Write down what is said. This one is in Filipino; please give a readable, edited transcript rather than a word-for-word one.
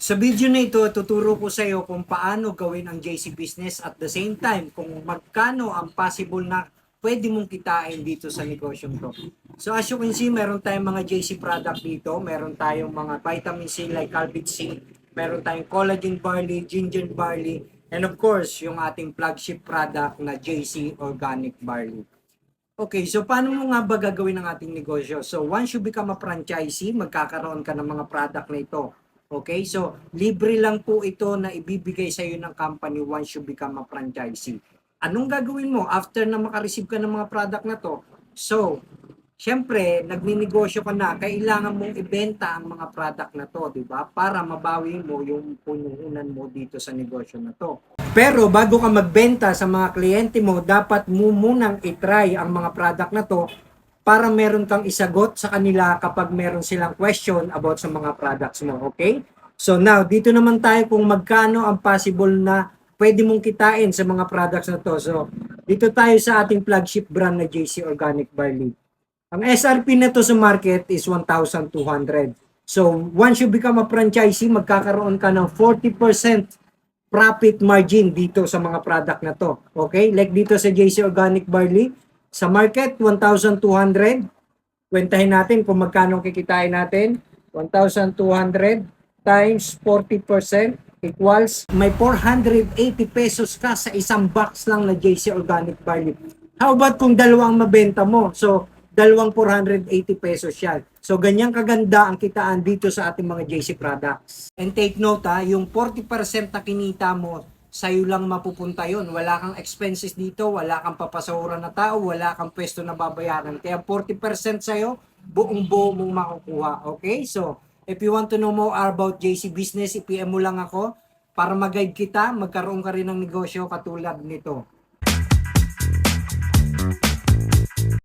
Sa video na ito, tuturo ko sa iyo kung paano gawin ang JC Business at the same time kung magkano ang possible na pwede mong kitain dito sa negosyong to. So as you can see, meron tayong mga JC product dito. Meron tayong mga vitamin C like Calvit C. Meron tayong collagen barley, ginger barley, and of course, yung ating flagship product na JC Organic Barley. Okay, so paano mo nga ba gagawin ang ating negosyo? So once you become a franchisee, magkakaroon ka ng mga product na ito. Okay, so libre lang po ito na ibibigay sa iyo ng company once you become a franchisee. Anong gagawin mo after na makareceive ka ng mga product na to? So, syempre, nagninegosyo ka na, kailangan mong ibenta ang mga product na to, di ba? Para mabawi mo yung punuhunan mo dito sa negosyo na to. Pero bago ka magbenta sa mga kliyente mo, dapat mo munang itry ang mga product na to para meron kang isagot sa kanila kapag meron silang question about sa mga products mo, okay? So now, dito naman tayo kung magkano ang possible na pwede mong kitain sa mga products na to. So, dito tayo sa ating flagship brand na JC Organic Barley. Ang SRP na to sa market is 1,200. So, once you become a franchisee, magkakaroon ka ng 40% profit margin dito sa mga product na to. Okay? Like dito sa JC Organic Barley, sa market, 1,200. Kwentahin natin kung magkano kikitain natin. 1,200 times 40% equals may 480 pesos ka sa isang box lang na JC Organic Barley. How about kung dalawang mabenta mo? So, dalawang 480 pesos yan. So, ganyan kaganda ang kitaan dito sa ating mga JC products. And take note yung 40% na kinita mo, sa'yo lang mapupunta yon. Wala kang expenses dito, wala kang papasahuran na tao, wala kang pwesto na babayaran. Kaya 40% sa'yo, buong buo mong makukuha. Okay? So, if you want to know more about JC Business, i-PM mo lang ako para mag-guide kita, magkaroon ka rin ng negosyo katulad nito.